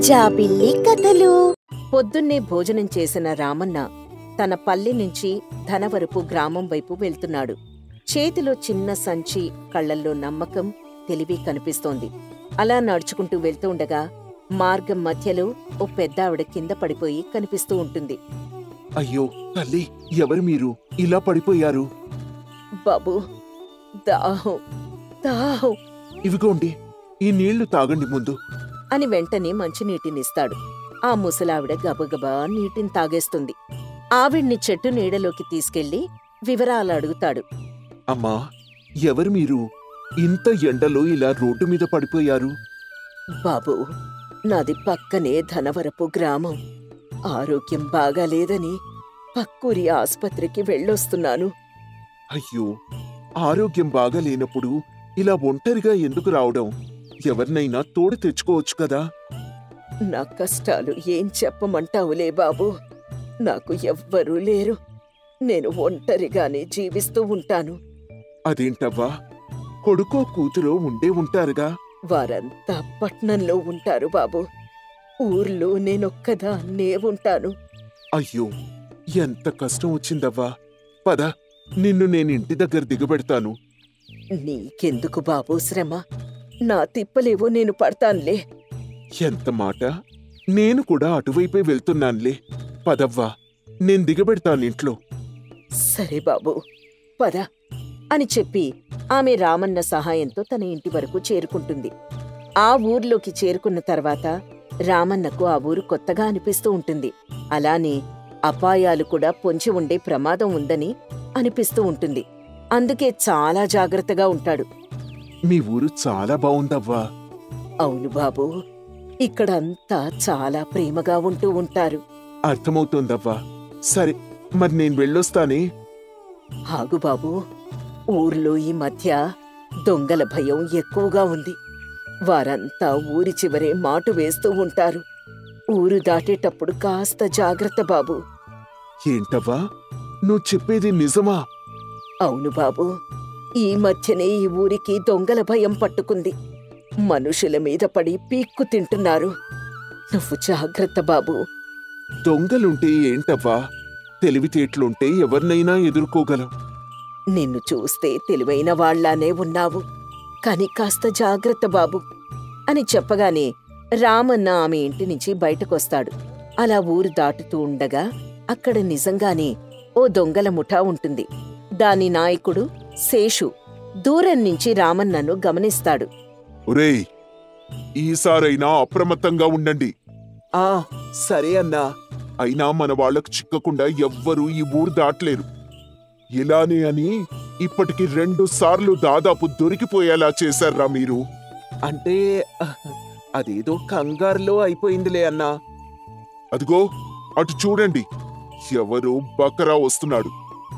జాబిల్లి కథలు. పొద్దున్నే భోజనం చేసిన రామన్న తన పల్లె నుంచి ధనవరపు గ్రామం వైపు వెళ్తున్నాడు. చేతిలో చిన్న సంచి, కళ్లల్లో నమ్మకం, తెలివి కనిపిస్తోంది. అలా నడుచుకుంటూ వెళ్తూ ఉండగా మార్గం మధ్యలో ఓ పెద్దావిడ కింద పడిపోయి కనిపిస్తూ ఉంటుంది. అయ్యో తల్లి, ఎవరు మీరు ఇలా పడిపోయారు? బాబూ, దాహం దాహం ఇవిగోండి, ఈ నీళ్లు తాగండి ముందు అని వెంటనే మంచినీటినిస్తాడు. ఆ ముసలావిడ గబగబా నీటిని తాగేస్తుంది. ఆవిడ్ని చెట్టు నీడలోకి తీసుకెళ్లి వివరాలు అడుగుతాడు. అమ్మా, ఎవరు మీరు? ఇంత ఎండలో ఇలా రోడ్డు మీద పడిపోయారు? బాబూ, నాది పక్కనే ధనవరపు గ్రామం. ఆరోగ్యం బాగాలేదని పక్కూరి ఆస్పత్రికి వెళ్ళొస్తున్నాను. అయ్యో, ఆరోగ్యం బాగాలేనప్పుడు ఇలా ఒంటరిగా ఎందుకు రావడం? ఎవరినైనా తోడు తెచ్చుకోవచ్చు కదా. నా కష్టాలు ఏం చెప్పమంటావులే బాబూ. నాకు ఎవ్వరూ లేరు. నేను ఒంటరిగానే జీవిస్తూ ఉంటాను. అదేంటవ్వా, కొడుకో కూతురో ఉండే ఉంటారుగా. వారంతా పట్నంలో ఉంటారు బాబూ. ఊర్లో నేనొక్కదాన్నే ఉంటాను. అయ్యో, ఎంత కష్టం వచ్చిందవ్వా. పద, నిన్ను నేనింటి దగ్గర దిగబెడతాను. నీకెందుకు బాబూ శ్రమ? నా తిప్పలేవో నేను పడతానులే. ఎంత మాట! నేను కూడా అటువైపే వెళ్తున్నాన్లే. పదవ్వా, నేను దిగబెడతానింట్లో. సరే బాబూ, పద అని చెప్పి ఆమె రామన్న సహాయంతో తన ఇంటి వరకు చేరుకుంటుంది. ఆ ఊర్లోకి చేరుకున్న తర్వాత రామన్నకు ఆ ఊరు కొత్తగా అనిపిస్తూ ఉంటుంది. అలానే అపాయాలు కూడా పొంచి ఉండే ప్రమాదం ఉందని అనిపిస్తూ ఉంటుంది. అందుకే చాలా జాగ్రత్తగా ఉంటాడు. మీ ఊరు చాలా బావుందవ్వా. అవును బాబూ, ఇక్కడంతా చాలా ప్రేమగా ఉంటూ ఉంటారు. అర్థమవుతోందవ్వా. సరే, మరి నేను వెళ్ళొస్తానే. ఆగు బాబూ, ఊర్లో ఈ మధ్య దొంగల భయం ఎక్కువగా ఉంది. వారంతా ఊరి చివరే మాటు వేస్తూ ఉంటారు. ఊరు దాటేటప్పుడు కాస్త జాగ్రత్త బాబూ. ఏంటవ్వా, నువ్వు చెప్పేది నిజమా? అవును బాబూ, ఈ మధ్యనే ఈ ఊరికి దొంగల భయం పట్టుకుంది. మనుషుల మీద పడి పీక్కు తింటున్నారు. నువ్వు జాగ్రత్త బాబూ. దొంగలుంటే ఏంటవ్వా, తెలివితేటలుంటే ఎవరినైనా ఎదుర్కోగలం. నిన్ను చూస్తే తెలివైన వాళ్లానే ఉన్నావు, కాని కాస్త జాగ్రత్త బాబూ అని చెప్పగానే రామన్న ఆమె ఇంటి నుంచి బయటకొస్తాడు. అలా ఊరు దాటుతూ ఉండగా అక్కడ నిజంగానే ఓ దొంగల ముఠా ఉంటుంది. దాని నాయకుడు శేషు దూరం నుంచి రామన్నను గమనిస్తాడు. ఒరేయ్, ఈసారైనా అప్రమత్తంగా ఉండండి. ఆ సరే అన్నా. అయినా మన వాళ్లకు చిక్కకుండా ఎవ్వరూ ఈ ఊరు దాటలేరు. ఇలానే అని ఇప్పటికి 2 సార్లు దాదాపు దొరికిపోయేలా చేశారా మీరు? అంటే అదేదో కంగారులో అయిపోయిందిలే అన్నా. అదిగో అటు చూడండి, ఎవరో బకరా వస్తున్నాడు.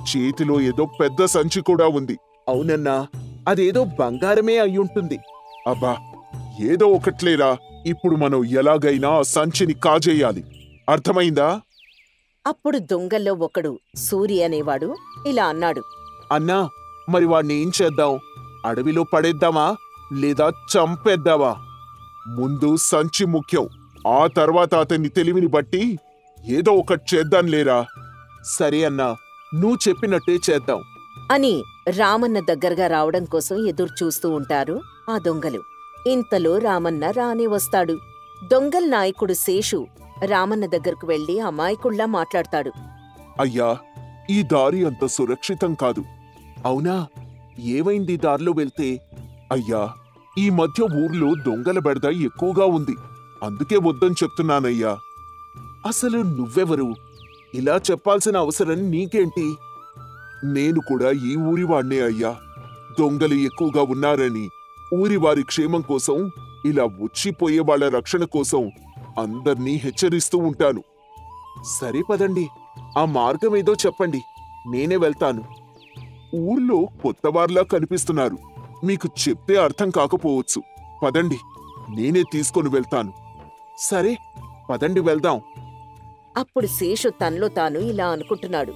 చేతిలో ఏదో పెద్ద సంచి కూడా ఉంది. అవునన్నా, అదేదో బంగారమే అయ్యుంటుంది. అబ్బా, ఏదో ఒకట్లేరా. ఇప్పుడు మనం ఎలాగైనా ఆ సంచిని కాజేయాలి. అర్థమైందా? అప్పుడు దొంగల్లో ఒకడు సూరి అనేవాడు ఇలా అన్నాడు. అన్నా, మరి వాణ్ణి ఏం చేద్దాం? అడవిలో పడేద్దామా లేదా చంపేద్దామా? ముందు సంచి ముఖ్యం. ఆ తర్వాత అతని తెలివిని బట్టి ఏదో ఒకటి చేద్దాం లేరా. సరే అన్నా, నువ్వు చెప్పినట్టే చేద్దాం అని రామన్న దగ్గరగా రావడం కోసం ఎదురు చూస్తూ ఉంటారు ఆ దొంగలు. ఇంతలో రామన్న రానే వస్తాడు. దొంగల నాయకుడు శేషు రామన్న దగ్గరకు వెళ్లి అమాయకుళ్లా మాట్లాడతాడు. అయ్యా, ఈ దారి అంత సురక్షితం కాదు. అవునా? ఏమైంది దారిలో వెళ్తే? అయ్యా, ఈ మధ్య ఊర్లో దొంగల బెడద ఎక్కువగా ఉంది. అందుకే వద్దని చెప్తున్నానయ్యా. అసలు నువ్వెవరు? ఇలా చెప్పాల్సిన అవసరం నీకేంటి? నేను కూడా ఈ ఊరివాణ్ణే అయ్యా. దొంగలు ఎక్కువగా ఉన్నారని, ఊరివారి క్షేమం కోసం, ఇలా వచ్చిపోయే వాళ్ల రక్షణ కోసం అందర్నీ హెచ్చరిస్తూ ఉంటాను. సరే పదండి, ఆ మార్గమేదో చెప్పండి, నేనే వెళ్తాను. ఊర్లో కొత్తవార్లా కనిపిస్తున్నారు. మీకు చెప్తే అర్థం కాకపోవచ్చు. పదండి, నేనే తీసుకొని వెళ్తాను. సరే పదండి, వెళ్దాం. అప్పుడు శేషు తనలో తాను ఇలా అనుకుంటున్నాడు.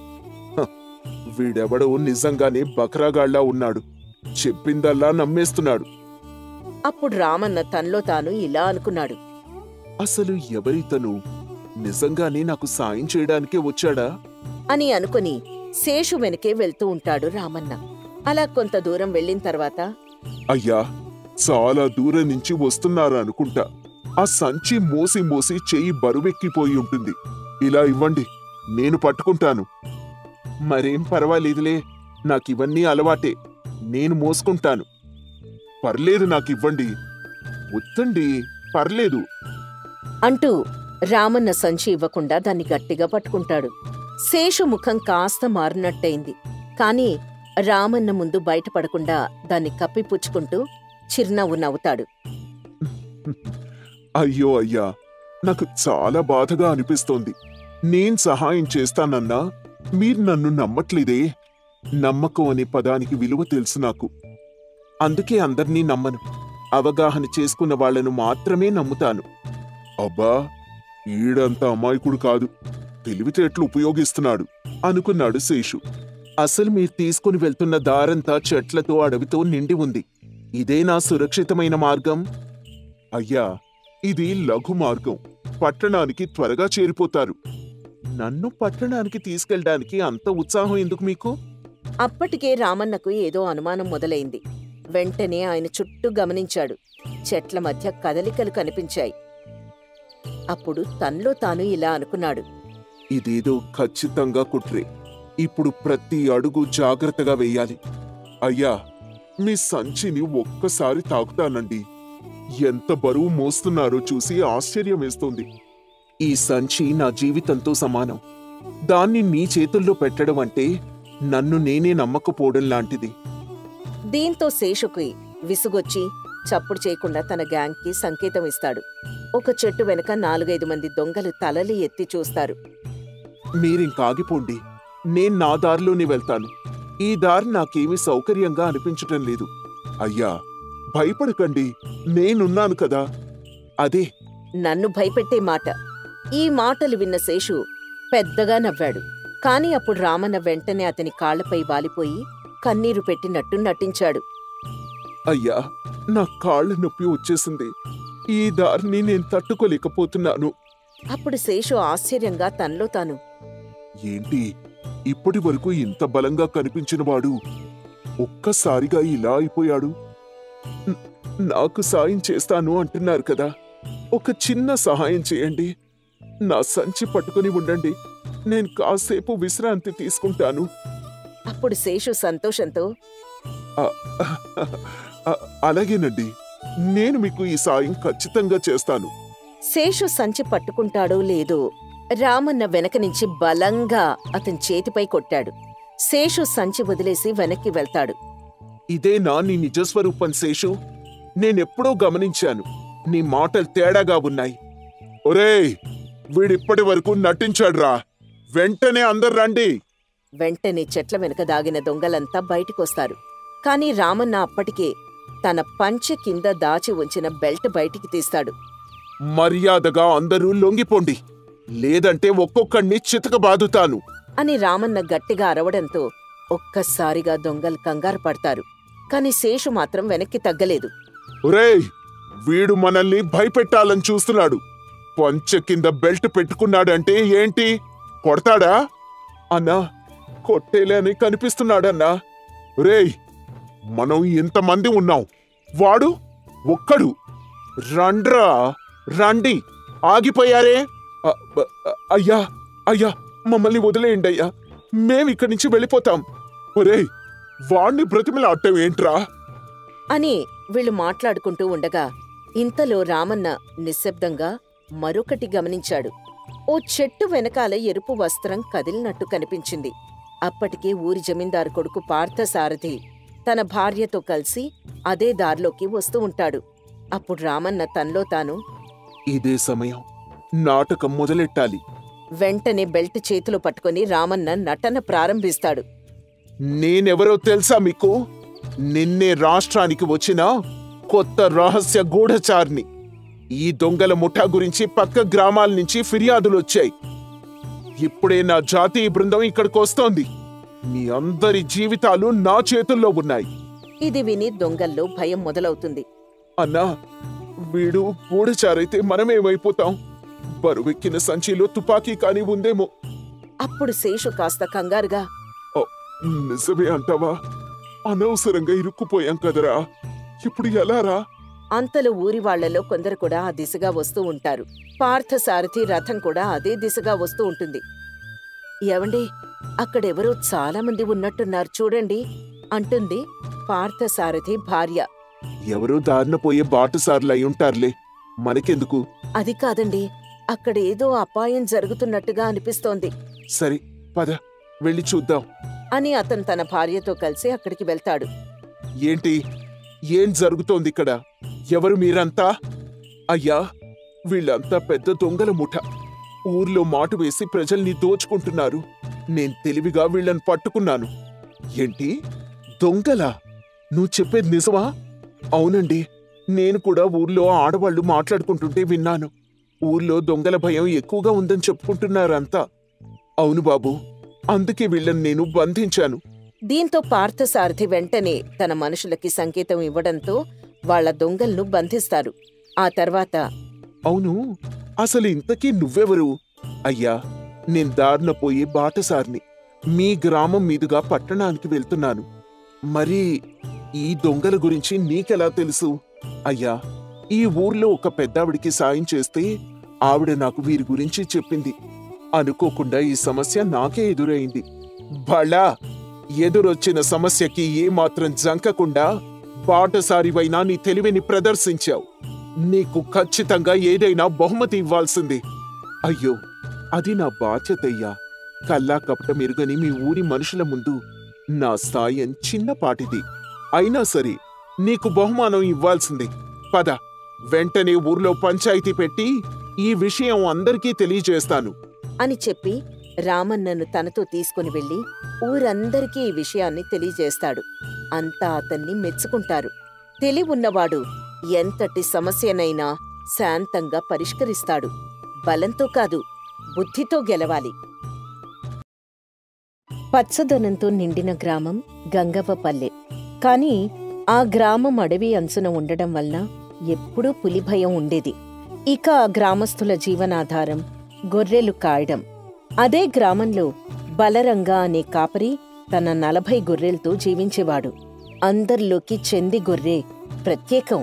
వీడెవడో నిజంగానే బకరాగాళ్లా ఉన్నాడు. చెప్పిందల్లా నమ్మేస్తున్నాడు. అప్పుడు రామన్న తనలో తాను ఇలా అనుకున్నాడు. అసలు ఎవరితను? నిజంగానే నాకు సాయం చేయడానికే వచ్చాడా? అని అనుకుని శేషు వెనకే వెళ్తూ ఉంటాడు రామన్న. అలా కొంత దూరం వెళ్ళిన తర్వాత, అయ్యా, చాలా దూరం నుంచి వస్తున్నారా అనుకుంటా. ఆ సంచి మోసి మోసి చెయ్యి బరువెక్కిపోయి ఉంటుంది. ఇలా ఇవ్వండి, నేను పట్టుకుంటాను. మరేం పర్వాలేదులే, నాకివన్నీ అలవాటే, నేను మోసుకుంటాను. పర్లేదు, నాకివ్వండి. వద్దండి, పర్లేదు అంటూ రామన్న సంచి ఇవ్వకుండా దాన్ని గట్టిగా పట్టుకుంటాడు. శేషు ముఖం కాస్త మారినట్టయింది. కాని రామన్న ముందు బయటపడకుండా దాన్ని కప్పిపుచ్చుకుంటూ చిరునవ్వు నవ్వుతాడు. అయ్యో అయ్యా, నాకు చాలా బాధగా అనిపిస్తోంది. నేను సహాయం చేస్తానన్నా మీరు నన్ను నమ్మట్లేదే. నమ్మకం అనే పదానికి విలువ తెలుసు నాకు. అందుకే అందర్నీ నమ్మను. అవగాహన చేసుకున్న వాళ్లను మాత్రమే నమ్ముతాను. అబ్బా, ఈడంత అమాయకుడు కాదు, తెలివితేటలు ఉపయోగిస్తున్నాడు అనుకున్నాడు శేషు. అసలు మీరు తీసుకుని వెళ్తున్న దారంతా చెట్లతో అడవితో నిండి ఉంది. ఇదే నా సురక్షితమైన మార్గం. అయ్యా, ఇది లఘు మార్గం, పట్టణానికి త్వరగా చేరిపోతారు. నన్ను పట్టణానికి తీసుకెళ్ళడానికి అంత ఉత్సాహం ఎందుకు మీకు? అప్పటికే రామన్నకు ఏదో అనుమానం మొదలైంది. వెంటనే ఆయన చుట్టూ గమనించాడు. చెట్ల మధ్య కదలికలు కనిపించాయి. అప్పుడు తనలో తాను ఇలా అనుకున్నాడు. ఇదేదో ఖచ్చితంగా కుట్రే. ఇప్పుడు ప్రతి అడుగు జాగ్రత్తగా వెయ్యాలి. అయ్యా, మీ సంచిని ఒక్కసారి తాకుతానండి. ఎంత బరువు మోస్తున్నారో చూసి ఆశ్చర్యం వేస్తోంది. ఈ సంచి నా జీవితంతో సమానం. దాన్ని నీ చేతుల్లో పెట్టడం అంటే నన్ను నేనే నమ్మకపోవడం లాంటిది. దీంతో శేషుకి విసుగొచ్చి చప్పుడు చేయకుండా తన గ్యాంగ్కి సంకేతం ఇస్తాడు. ఒక చెట్టు వెనక 4-5 మంది దొంగలు తలలు ఎత్తి చూస్తారు. మీరింకాగిపోండి, నేను నా దారిలోనే వెళ్తాను. ఈ దారి నాకేమీ సౌకర్యంగా అనిపించటం లేదు. అయ్యా, భయపడకండి, నేనున్నాను కదా. అదే నన్ను భయపెట్టే మాట. ఈ మాటలు విన్న శేషు పెద్దగా నవ్వాడు. కాని అప్పుడు రామన్న వెంటనే అతని కాళ్లపై వాలిపోయి కన్నీరు పెట్టినట్టు నటించాడు. అయ్యా, నా కాళ్ళ నొప్పి వచ్చేసింది. ఈ దారిని నేను తట్టుకోలేకపోతున్నాను. అప్పుడు శేషు ఆశ్చర్యంగా తనలో తాను, ఏంటి, ఇప్పటి వరకు ఇంత బలంగా కనిపించినవాడు ఒక్కసారిగా ఇలా అయిపోయాడు? నాకు సాయం చేస్తాను అంటున్నారు కదా, ఒక చిన్న సహాయం చేయండి. నా సంచి పట్టుకుని ఉండండి, నేను కాసేపు విశ్రాంతి తీసుకుంటాను. అప్పుడు శేషు సంతోషంతో, అలాగేనండి, నేను మీకు ఈ సాయం ఖచ్చితంగా చేస్తాను. శేషు సంచి పట్టుకుంటాడో లేదో రామన్న వెనక నుంచి బలంగా అతని చేతిపై కొట్టాడు. శేషు సంచి వదిలేసి వెనక్కి వెళ్తాడు. ఇదేనా నీ నిజస్వరూపం శేషు? నేనెప్పుడో గమనించాను, నీ మాటలు తేడాగా ఉన్నాయి. ఒరేయ్, వీడిప్పటి వరకు నటించాడ్రా, వెంటనే అందరు రండి. వెంటనే చెట్ల వెనక దాగిన దొంగలంతా బయటికొస్తారు. కాని రామన్న అప్పటికే తన పంచె కింద దాచి ఉంచిన బెల్ట్ బయటికి తీస్తాడు. మర్యాదగా అందరూ లొంగిపోండి, లేదంటే ఒక్కొక్కణ్ణి చితకబాదుతాను అని రామన్న గట్టిగా అరవడంతో ఒక్కసారిగా దొంగలు కంగారు పడతారు. కాని శేషు మాత్రం వెనక్కి తగ్గలేదు. ఒరేయ్, వీడు మనల్ని భయపెట్టాలని చూస్తున్నాడు. పంచె కింద బెల్ట్ పెట్టుకున్నాడంటే ఏంటి, కొడతాడా? అన్నా, కొట్టేలేని కనిపిస్తున్నాడన్నా. ఒరేయ్, మనం ఇంతమంది ఉన్నాం, వాడు ఒక్కడు. రండ్రా, రండి, ఆగిపోయారే. అయ్యా అయ్యా, మమ్మల్ని వదిలేయండి అయ్యా, మేమిక్కడి నుంచి వెళ్ళిపోతాం. ఒరేయ్, వాణ్ణి బ్రతిమలాడటం ఏంట్రా అని వీళ్ళు మాట్లాడుకుంటూ ఉండగా ఇంతలో రామన్న నిశ్శబ్దంగా మరొకటి గమనించాడు. ఓ చెట్టు వెనకాల ఎరుపు వస్త్రం కదిలినట్టు కనిపించింది. అప్పటికే ఊరి జమీందారు కొడుకు పార్థసారథి తన భార్యతో కలిసి అదే దారిలోకి వస్తూ ఉంటాడు. అప్పుడు రామన్న తనలో తాను, ఇదే సమయం, నాటకం మొదలెట్టాలి. వెంటనే బెల్ట్ చేతిలో పట్టుకుని రామన్న నటన ప్రారంభిస్తాడు. నేనెవరో తెలుసా మీకు? నిన్నే రాష్ట్రానికి వచ్చిన కొత్త రహస్య గూఢచారిని. ఈ దొంగల ముఠా గురించి పక్క గ్రామాల నుంచి ఫిర్యాదులొచ్చాయి. ఇప్పుడే నా జాతీయ బృందం ఇక్కడికొస్తోంది. మీ అందరి జీవితాలు నా చేతుల్లో ఉన్నాయి. ఇది విని దొంగల్లో భయం మొదలవుతుంది. అన్నా, వీడు గూఢచారైతే మనమేమైపోతాం? బరువెక్కిన సంచిలో తుపాకీ కాని ఉందేమో. అప్పుడు శేషు కాస్త కంగారుగా, ఓ, నిజమే అంటావా? అనవసరంగా ఇరుక్కుపోయాం కదరా, ఇప్పుడు ఎలారా? అంతలో ఊరి వాళ్లలో కొందరు కూడా ఆ దిశగా వస్తూ ఉంటారు. పార్థసారథి రథం కూడా అదే దిశగా వస్తూ ఉంటుంది. ఏవండి, అక్కడెవరో చాలా మంది ఉన్నట్టున్నారు చూడండి అంటుంది పార్థసారథి భార్య. ఎవరో దారిన పోయే బాటసార్లు అయి ఉంటారులే, మనకెందుకు? అది కాదండి, అక్కడేదో అపాయం జరుగుతున్నట్టుగా అనిపిస్తోంది సరే పద, వెళ్ళి చూద్దాం అని అతను తన భార్యతో కలిసి అక్కడికి వెళ్తాడు. ఏంటి, ఏం జరుగుతోంది ఇక్కడ? ఎవరు మీరంతా? అయ్యా, వీళ్ళంతా పెద్ద దొంగల ముఠ. ఊర్లో మాటు వేసి ప్రజల్ని దోచుకుంటున్నారు. నేను తెలివిగా వీళ్ళని పట్టుకున్నాను. ఏంటి, దొంగలా? నువ్వు చెప్పేది నిజమా? అవునండి, నేను కూడా ఊర్లో ఆడవాళ్లు మాట్లాడుకుంటుంటే విన్నాను. ఊర్లో దొంగల భయం ఎక్కువగా ఉందని చెప్పుకుంటున్నారంతా. అవును బాబు, అందుకే వీళ్ళని నేను బంధించాను. దీంతో పార్థసారథి వెంటనే తన మనుషులకి సంకేతం ఇవ్వడంతో వాళ్ల దొంగలను బంధిస్తారు. ఆ తర్వాత, అవును, అసలు ఇంతకీ నువ్వెవరు? అయ్యా, నేను దారిన పోయే బాటసారిని. మీ గ్రామం మీదుగా పట్టణానికి వెళ్తున్నాను. మరి ఈ దొంగల గురించి నీకెలా తెలుసు? అయ్యా, ఈ ఊర్లో ఒక పెద్దావిడికి సాయం చేస్తే ఆవిడ నాకు వీరి గురించి చెప్పింది. అనుకోకుండా ఈ సమస్య నాకే ఎదురైంది. బళా, ఎదురొచ్చిన సమస్యకి ఏమాత్రం జంకకుండా బాటసారివైనా నీ తెలివిని ప్రదర్శించావు. నీకు ఖచ్చితంగా ఏదైనా బహుమతి ఇవ్వాల్సింది. అయ్యో, అది నా బాధ్యతయ్యా. కల్లా కపటం ఎరుగని మీ ఊరి మనుషుల ముందు నా సాయం చిన్నపాటిది. అయినా సరే నీకు బహుమానం ఇవ్వాల్సింది. పద, వెంటనే ఊర్లో పంచాయతీ పెట్టి ఈ విషయం అందరికీ తెలియజేస్తాను అని చెప్పి రామన్నను తనతో తీసుకుని వెళ్లి ఊరందరికీ ఈ విషయాన్ని తెలియజేస్తాడు. అంతా అతన్ని మెచ్చుకుంటారు. తెలివున్నవాడు ఎంతటి సమస్యనైనా శాంతంగా పరిష్కరిస్తాడు. బలంతో కాదు, బుద్ధితో గెలవాలి. పచ్చదనంతో నిండిన గ్రామం గంగవ్వపల్లె. కాని ఆ గ్రామం అడవి అంచున ఉండడం వలన ఎప్పుడూ పులి భయం ఉండేది. ఇక ఆ గ్రామస్తుల జీవనాధారం గొర్రెలు కాయడం. అదే గ్రామంలో బలరంగా అనే కాపరి తన 40 గొర్రెలతో జీవించేవాడు. అందరిలోకి చెంది గొర్రె ప్రత్యేకం.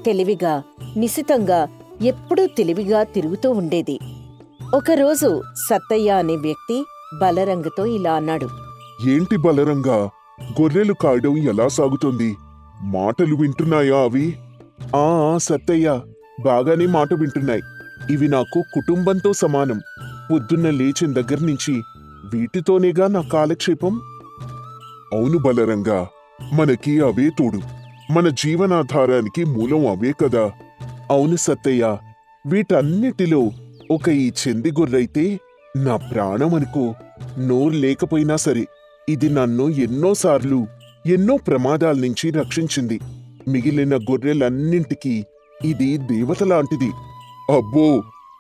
తెలివిగా, నిశితంగా, ఎప్పుడూ తెలివిగా తిరుగుతూ ఉండేది. ఒకరోజు సత్తయ్య అనే వ్యక్తి బలరంగతో ఇలా అన్నాడు. ఏంటి బలరంగా, గొర్రెలు కాయడం ఎలా సాగుతోంది? మాటలు వింటున్నాయా అవి? ఆ సత్తయ్య, బాగానే మాట వింటున్నాయి. ఇవి నాకు కుటుంబంతో సమానం. పొద్దున్న లేచిన దగ్గర నుంచి వీటితోనేగా నా కాలక్షేపం. అవును బలరంగా, మనకి అవే తోడు. మన జీవనాధారానికి మూలం అవే కదా. అవును సత్తయ్య, వీటన్నిటిలో ఒక ఈ చెంది గొర్రైతే నా ప్రాణం అనుకో. నోరు లేకపోయినా సరే ఇది నన్ను ఎన్నోసార్లు ఎన్నో ప్రమాదాల నుంచి రక్షించింది. మిగిలిన గొర్రెలన్నింటికీ ఇది దేవతలాంటిది. అబ్బో,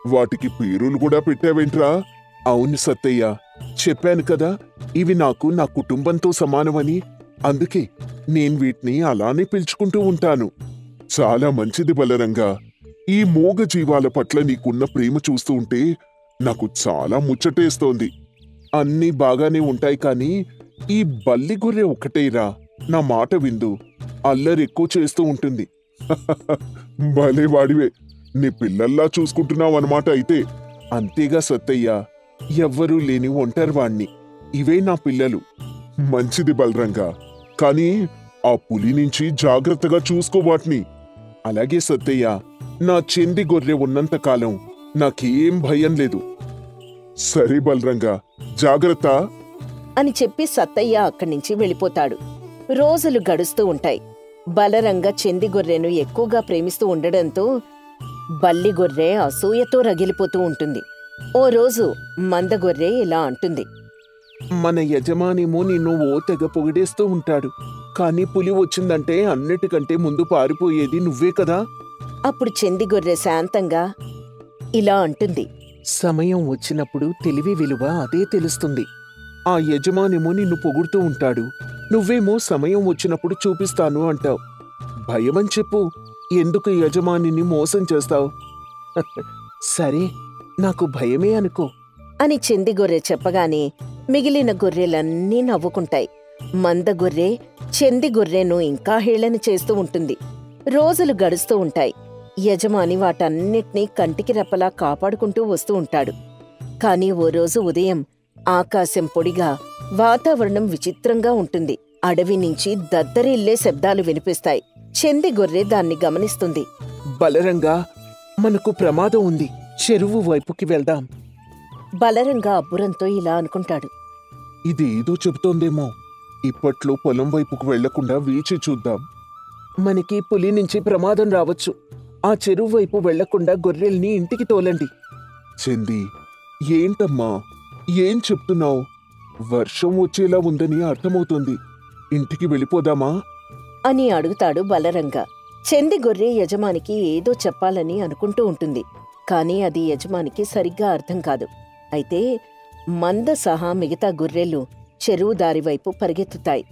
వాటికి పేరులు కూడా పెట్టావేంట్రా? అవును సత్తయ్య, చెప్పాను కదా, ఇవి నాకు నా కుటుంబంతో సమానమని. అందుకే నేను వీటిని అలానే పిలుచుకుంటూ ఉంటాను. చాలా మంచిది బలరంగా. ఈ మూగ జీవాల పట్ల నీకున్న ప్రేమ చూస్తూ ఉంటే నాకు చాలా ముచ్చటేస్తోంది. అన్నీ బాగానే ఉంటాయి కాని ఈ బల్లి గొర్రె ఒక్కటేరా నా మాట విందు. అల్లరెక్కువ చేస్తూ ఉంటుంది. భలే వాడివే, నీ పిల్లల్లా చూసుకుంటున్నావన్నమాట అయితే. అంతేగా సత్తయ్య, ఎవ్వరూ లేని ఒంటరివాణ్ణి. ఇవే నా పిల్లలు. మంచిది బలరంగా, కానీ ఆ పులి నుంచి జాగ్రత్తగా చూసుకో వాటిని. అలాగే సత్తయ్య, నా చెంది గొర్రె ఉన్నంతకాలం నాకేం భయం లేదు. సరే బలరంగా, జాగ్రత్త అని చెప్పి సత్తయ్య అక్కడ్నించి వెళ్ళిపోతాడు. రోజులు గడుస్తూ ఉంటాయి. బలరంగ చెంది గొర్రెను ఎక్కువగా ప్రేమిస్తూ ఉండడంతో బల్లి గొర్రె అసూయతో రగిలిపోతూ ఉంటుంది. ఓ రోజు మందగొర్రె ఇలా అంటుంది. మన యజమానేమో నిన్ను ఓ తెగ పొగిడేస్తూ ఉంటాడు. కాని పులి వచ్చిందంటే అన్నిటికంటే ముందు పారిపోయేది నువ్వే కదా. అప్పుడు చెందిగొర్రె శాంతంగా ఇలా అంటుంది. సమయం వచ్చినప్పుడు తెలివి విలువ అదే తెలుస్తుంది. ఆ యజమానేమో నిన్ను పొగుడుతూ ఉంటాడు. నువ్వేమో సమయం వచ్చినప్పుడు చూపిస్తాను అంటావు. భయమని చెప్పు, ఎందుకు యజమానిని మోసం చేస్తావు? సరే, నాకు భయమే అనుకో అని చెంది గొర్రె చెప్పగానే మిగిలిన గొర్రెలన్నీ నవ్వుకుంటాయి. మంద గొర్రె చెంది గొర్రెను ఇంకా హేళన చేస్తూ ఉంటుంది. రోజులు గడుస్తూ ఉంటాయి. యజమాని వాటన్నిటినీ కంటికి రెప్పలా కాపాడుకుంటూ వస్తూ ఉంటాడు. కాని ఓ రోజు ఉదయం ఆకాశం పొడిగా, వాతావరణం విచిత్రంగా ఉంటుంది. అడవి నుంచి దద్దరిల్లే శబ్దాలు వినిపిస్తాయి. చెంది గొర్రె దాన్ని గమనిస్తుంది. బలరంగా, మనకు ప్రమాదం ఉంది, చెరువు వైపుకి వెళ్దాం. బలరంగా అబ్బురంతో ఇలా అనుకుంటాడు. ఇది ఏదో చెబుతోందేమో. ఇప్పట్లో పొలం వైపుకు వెళ్లకుండా వేచి చూద్దాం. మనకి పులి నుంచి ప్రమాదం రావచ్చు. ఆ చెరువు వైపు వెళ్లకుండా గొర్రెల్ని ఇంటికి తోలండి. చెంది, ఏంటమ్మా, ఏం చెప్తున్నావు? వర్షం వచ్చేలా ఉందని అర్థమవుతోంది. ఇంటికి వెళ్ళిపోదామా అని అడుగుతాడు బలరంగా. చెంది గొర్రె యజమానికి ఏదో చెప్పాలని అనుకుంటూ ఉంటుంది. కాని అది యజమానికి సరిగ్గా అర్థం కాదు. అయితే మంద సహా మిగతా గొర్రెలు చెరువు దారివైపు పరిగెత్తుతాయి.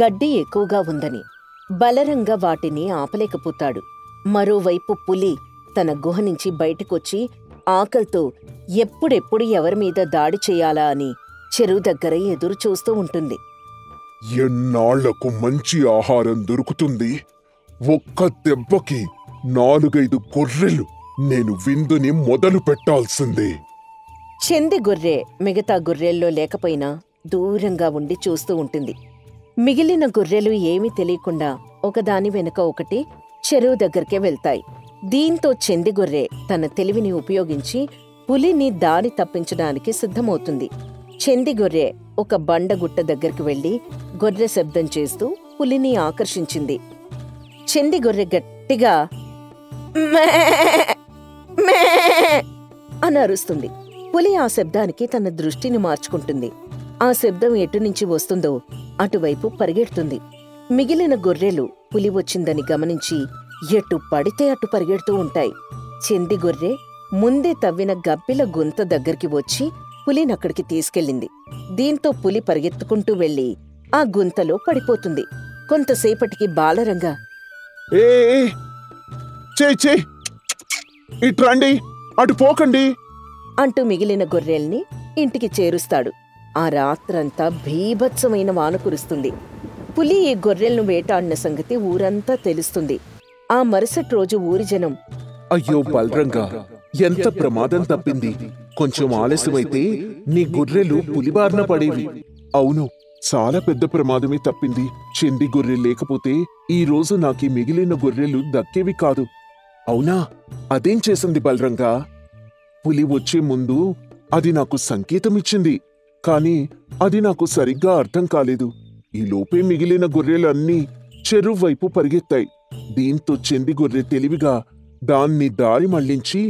గడ్డి ఎక్కువగా ఉందని బలరంగా వాటిని ఆపలేకపోతాడు. మరోవైపు పులి తన గుహ నుంచి బయటకొచ్చి ఆకల్తో ఎప్పుడెప్పుడు ఎవరిమీద దాడి చెయ్యాలా అని చెరువు దగ్గర ఎదురు చూస్తూ ఉంటుంది. ఎన్నాళ్లకు మంచి ఆహారం దొరుకుతుంది? ఒక్క దెబ్బకి 4-5 గొర్రెలు. నేను విందుని మొదలు పెట్టాల్సిందే. చెంది గొర్రె మిగతా గొర్రెల్లో లేకపోయినా దూరంగా ఉండి చూస్తూ ఉంటుంది. మిగిలిన గొర్రెలు ఏమీ తెలియకుండా ఒకదాని వెనుక ఒకటి చెరువు దగ్గరికే వెళ్తాయి. దీంతో చెంది గొర్రె తన తెలివిని ఉపయోగించి పులిని దారి తప్పించడానికి సిద్ధమవుతుంది. చెంది గొర్రె ఒక బండగుట్ట దగ్గరికి వెళ్లి గొర్రె శబ్దం చేస్తూ పులిని ఆకర్షించింది. చెంది గొర్రె గట్టిగా మే మే అని అరుస్తుంది. పులి ఆ శబ్దానికి తన దృష్టిని మార్చుకుంటుంది. ఆ శబ్దం ఎటునుంచి వస్తుందో అటువైపు పరిగెడుతుంది. మిగిలిన గొర్రెలు పులి వచ్చిందని గమనించి ఎటు పడితే అటు పరిగెడుతూ ఉంటాయి. చెంది గొర్రె ముందే తవ్విన గబ్బిల గుంత దగ్గరికి వచ్చి పులినక్కడికి తీసుకెళ్ళింది. దీంతో పులి పరిగెత్తుకుంటూ వెళ్లి ఆ గుంతలో పడిపోతుంది. కొంతసేపటికి బాలరంగా ఏ చే ఇట్రండి, అటు పోకండి అంటూ మిగిలిన గొర్రెల్ని ఇంటికి చేరుస్తాడు. ఆ రాత్రంతా భీభత్సమైన వాన కురుస్తుంది. పులి ఈ గొర్రెలను వేటాడిన సంగతి ఊరంతా తెలుస్తుంది. ఆ మరుసటి రోజు ఊరి జనం, అయ్యో బలరంగా, ఎంత ప్రమాదం తప్పింది. కొంచెం ఆలస్యమైతే నీ గొర్రెలు పులిబారిన పడేవి. అవును, చాలా పెద్ద ప్రమాదమే తప్పింది. చెంది గొర్రె లేకపోతే ఈ రోజు నాకీ మిగిలిన గొర్రెలు దక్కేవి కాదు. అవునా? అదేం చేసింది బలరంగా? పులి వచ్చే ముందు అది నాకు సంకేతమిచ్చింది. కాని అది నాకు సరిగ్గా అర్థం కాలేదు. ఈ లోపే మిగిలిన గొర్రెలన్నీ చెరువు వైపు పరిగెత్తాయి. దీంతో చెంది గొర్రె తెలివిగా దాన్ని దారి మళ్లించి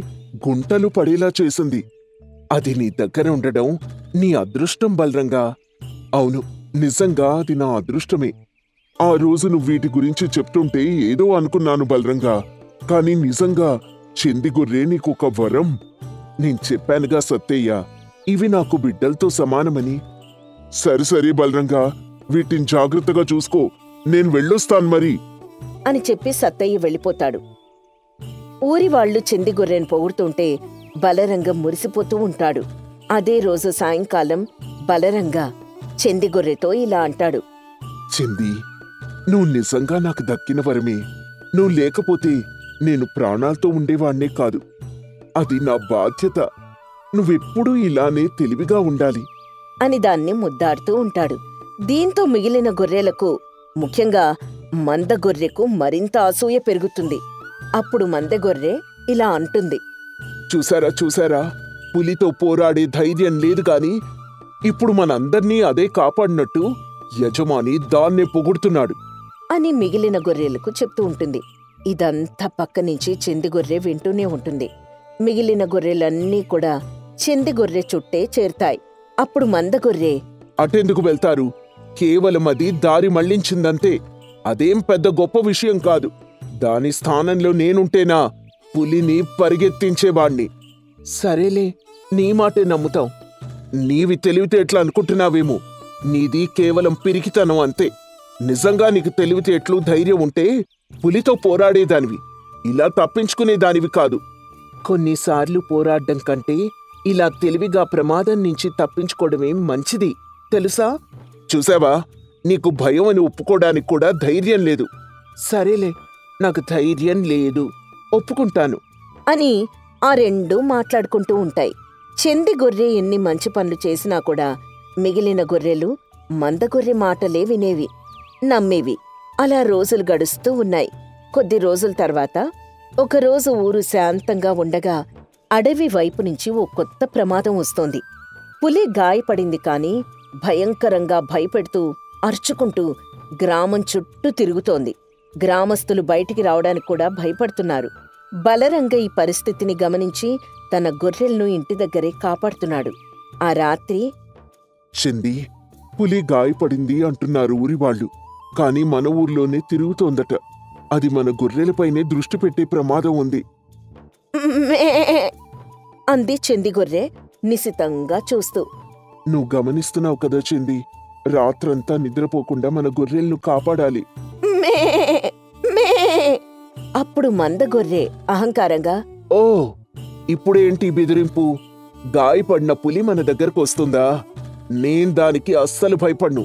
గుంటలు పడేలా చేసింది. అది నీ దగ్గర ఉండడం నీ అదృష్టం బలరంగా. అవును, నిజంగా అది నా అదృష్టమే. ఆ రోజు నువ్వు వీటి గురించి చెప్తుంటే ఏదో అనుకున్నాను బలరంగా. కాని నిజంగా చెంది గొర్రె నీకొక వరం. నేను చెప్పానుగా సత్తయ్య, ఇవి నాకు బిడ్డలతో సమానమని. సరే బలరంగా, వీటిని జాగ్రత్తగా చూసుకో. నేను వెళ్ళొస్తాను మరి అని చెప్పి సత్తయ్య వెళ్ళిపోతాడు. ఊరివాళ్లు చెంది గొర్రెను పొగుడుతుంటే బలరంగం మురిసిపోతూ ఉంటాడు. అదే రోజు సాయంకాలం బలరంగా చెంది గొర్రెతో ఇలా అంటాడు. చెంది, నువ్వు నిజంగా నాకు దక్కిన వరమే. నువ్వు లేకపోతే నేను ప్రాణాలతో ఉండేవాణ్ణే కాదు. అది నా బాధ్యత. నువ్వెప్పుడూ ఇలానే తెలివిగా ఉండాలి అని దాన్ని ముద్దాడుతూ ఉంటాడు. దీంతో మిగిలిన గొర్రెలకు, ముఖ్యంగా మంద గొర్రెకు మరింత అసూయ పెరుగుతుంది. అప్పుడు మంద గొర్రె ఇలా అంటుంది. చూసారా, పులితో పోరాడే ధైర్యం లేదు గాని ఇప్పుడు మనందర్నీ అదే కాపాడినట్టు యజమాని దాన్నే పొగుడుతున్నాడు అని మిగిలిన గొర్రెలకు చెప్తూ ఉంటుంది. ఇదంతా పక్కనుంచి చెంది గొర్రె వింటూనే ఉంటుంది. మిగిలిన గొర్రెలన్నీ కూడా చెంది గొర్రె చుట్టే చేరుతాయి. అప్పుడు మంద గొర్రె, అటెందుకు వెళ్తారు? కేవలం అది దారి మళ్లించిందంతే. అదేం పెద్ద గొప్ప విషయం కాదు. దాని స్థానంలో నేనుంటేనా పులిని పరిగెత్తించేవాణ్ణి. సరేలే, నీ మాటే నమ్ముతాం. నీవి తెలివితేటలు అనుకుంటున్నావేమో. నీది కేవలం పిరికితనం అంతే. నిజంగా నీకు తెలివితేటలు ధైర్యం ఉంటే పులితో పోరాడేదానివి, ఇలా తప్పించుకునేదానివి కాదు. కొన్నిసార్లు పోరాడడం కంటే ఇలా తెలివిగా ప్రమాదం నుంచి తప్పించుకోవడమే మంచిది, తెలుసా? చూసావా, నీకు భయం అని ఒప్పుకోవడానికి కూడా ధైర్యం లేదు. సరేలే, నాకు ధైర్యం లేదు, ఒప్పుకుంటాను అని ఆ రెండూ మాట్లాడుకుంటూ ఉంటాయి. చెంది గొర్రె ఎన్ని మంచి పనులు చేసినా కూడా మిగిలిన గొర్రెలు మందగొర్రె మాటలే వినేవి, నమ్మేవి. అలా రోజులు గడుస్తూ ఉన్నాయి. కొద్ది రోజుల తర్వాత ఒకరోజు ఊరు శాంతంగా ఉండగా అడవి వైపు నుంచి ఓ కొత్త ప్రమాదం వస్తోంది. పులి గాయపడింది కాని భయంకరంగా భయపెడుతూ అరుచుకుంటూ గ్రామం చుట్టూ తిరుగుతోంది. గ్రామస్తులు బయటికి రావడానికి కూడా భయపడుతున్నారు. బలరంగ ఈ పరిస్థితిని గమనించి తన గొర్రెలను ఇంటి దగ్గరే కాపాడుతున్నాడు. ఆ రాత్రి చెంది, పులి గాయపడింది అంటున్నారు ఊరివాళ్లు, కాని మన ఊర్లోనే తిరుగుతోందట. అది మన గొర్రెలపైనే దృష్టి పెట్టే ప్రమాదం ఉంది. మే అంది చెందిగొర్రె నిశితంగా చూస్తూ. నువ్వు గమనిస్తున్నావు కదా చెంది, రాత్రంతా నిద్రపోకుండా మన గొర్రెలను కాపాడాలి. మే మే అప్పుడు మందగొర్రె అహంకారంగా, ఓ, ఇప్పుడేంటి బెదిరింపు? గాయపడిన పులి మన దగ్గరకు వస్తుందా? నేను దానికి అస్సలు భయపడ్ను.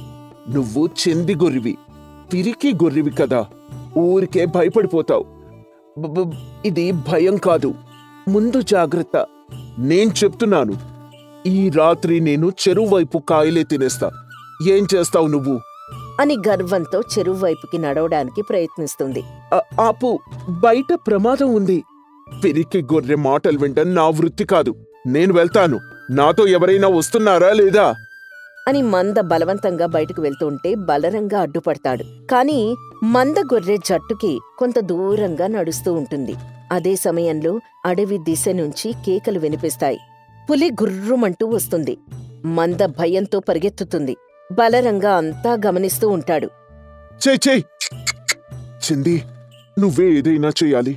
నువ్వు చెంది గొర్రెవి, పిరికి గొర్రెవి కదా, ఊరికే భయపడిపోతావు. ఇది భయం కాదు, ముందు జాగ్రత్త. నేను చెప్తున్నాను, ఈ రాత్రి నేను చెరువు వైపు కాయలే తినేస్తా. ఏం చేస్తావు నువ్వు? అని గర్వంతో చెరువు వైపుకి నడవడానికి ప్రయత్నిస్తుంది. ఆపు, బయట ప్రమాదం ఉంది. పిరికి గొర్రె మాటలు వింటం నా వృత్తి కాదు. నేను వెళ్తాను. నాతో ఎవరైనా వస్తున్నారా లేదా? అని మంద బలవంతంగా బయటకు వెళ్తుంటే బలరంగా అడ్డుపడతాడు. కాని మంద గొర్రె జట్టుకి కొంత దూరంగా నడుస్తూ ఉంటుంది. అదే సమయంలో అడవి దిశ నుంచి కేకలు వినిపిస్తాయి. పులి గుర్రుమంటూ వస్తుంది. మంద భయంతో పరిగెత్తుతుంది. బలరంగా అంతా గమనిస్తూ ఉంటాడు. చెయ్ చెంది, నువ్వే ఏదైనా చెయ్యాలి.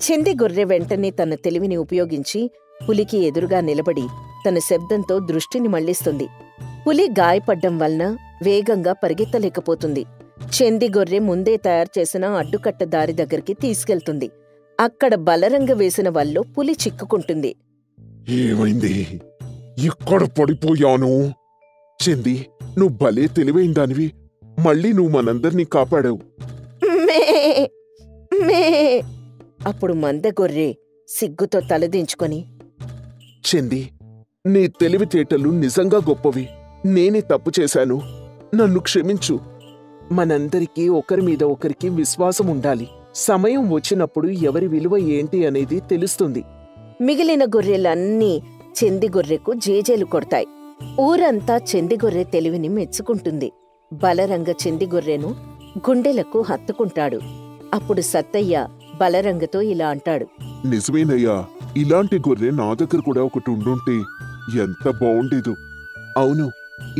చెంది గొర్రె వెంటనే తన తెలివిని ఉపయోగించి పులికి ఎదురుగా నిలబడి తన శబ్దంతో దృష్టిని మళ్లిస్తుంది. పులి గాయపడ్డం వలన వేగంగా పరిగెత్తలేకపోతుంది. చెంది గొర్రె ముందే తయారు చేసిన అడ్డుకట్ట దారి దగ్గరికి తీసుకెళ్తుంది. అక్కడ బలరంగ వేసిన వల్లో పులి చిక్కుకుంటుంది. ఏమైంది? ఎక్కడ పడిపోయాను? చెంది, నువ్వు భలే తెలివైన దానివి. మళ్ళీ నువ్వు మనందర్నీ కాపాడావు. మే మే అప్పుడు మందగొర్రె సిగ్గుతో తలదించుకొని, చెంది, నీ తెలివితేటలు నిజంగా గొప్పవి. నేనే తప్పు చేశాను, నన్ను క్షమించు. మనందరికీ ఒకరి మీద ఒకరికి విశ్వాసం ఉండాలి. సమయం వచ్చినప్పుడు ఎవరి విలువ ఏంటి అనేది తెలుస్తుంది. మిగిలిన గొర్రెలన్నీ చెందిగొర్రెకు జేజేలు కొడతాయి. ఊరంతా చెందిగొర్రె తెలివిని మెచ్చుకుంటుంది. బలరంగ చెందిగొర్రెను గుండెలకు హత్తుకుంటాడు. అప్పుడు సత్తయ్య బలరంగతో ఇలా అంటాడు. నిజమేనయ్యా, ఇలాంటి గొర్రె నా దగ్గర కూడా ఒకటి ఉండుంటే ఎంత బావుండేదో. అవును,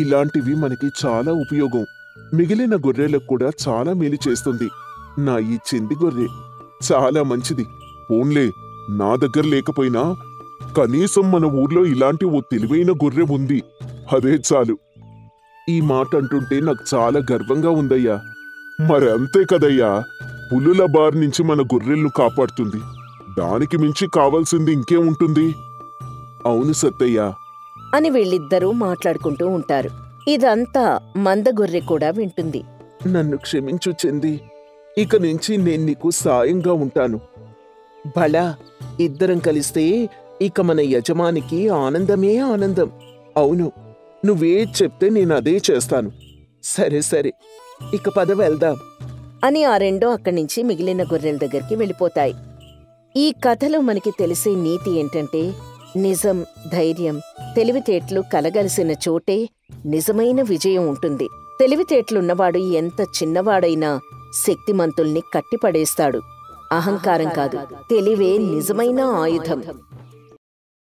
ఇలాంటివి మనకి చాలా ఉపయోగం. మిగిలిన గొర్రెలకు కూడా చాలా మేలు చేస్తుంది. నా ఈ చెంది గొర్రె చాలా మంచిది. పోన్లే, నా దగ్గర లేకపోయినా కనీసం మన ఊర్లో ఇలాంటి ఓ తెలివైన గొర్రె ఉంది, అదే చాలు. ఈ మాట అంటుంటే నాకు చాలా గర్వంగా ఉందయ్యా. మరి అంతే కదయ్యా, పులుల బారి నుంచి మన గొర్రెలను కాపాడుతుంది. దానికి మించి కావాల్సింది ఇంకే ఉంటుంది? అవును సత్తయ్య అని వీళ్ళిద్దరూ మాట్లాడుకుంటూ ఉంటారు. ఇదంతా మందగొర్రె కూడా వింటుంది. నన్ను క్షమించు చెంది, ఇక నుంచి నేను నీకు సాయంగా ఉంటాను. భళా, ఇద్దరం కలిస్తే ఇక మన యజమానికి ఆనందమే ఆనందం. అవును, నువ్వే చెప్తే నేను అదే చేస్తాను. సరే సరే, ఇక పద వెళ్దాం అని ఆ రెండో అక్కడి నుంచి మిగిలిన గొర్రెల దగ్గరికి వెళ్ళిపోతాయి. ఈ కథలో మనకి తెలిసే నీతి ఏంటంటే, నిజం, ధైర్యం, తెలివితేటలు కలగలిసిన చోటే నిజమైన విజయం ఉంటుంది. తెలివితేటలున్నవాడు ఎంత చిన్నవాడైనా శక్తిమంతుల్ని కట్టిపడేస్తాడు. అహంకారం కాదు, తెలివే నిజమైన ఆయుధం.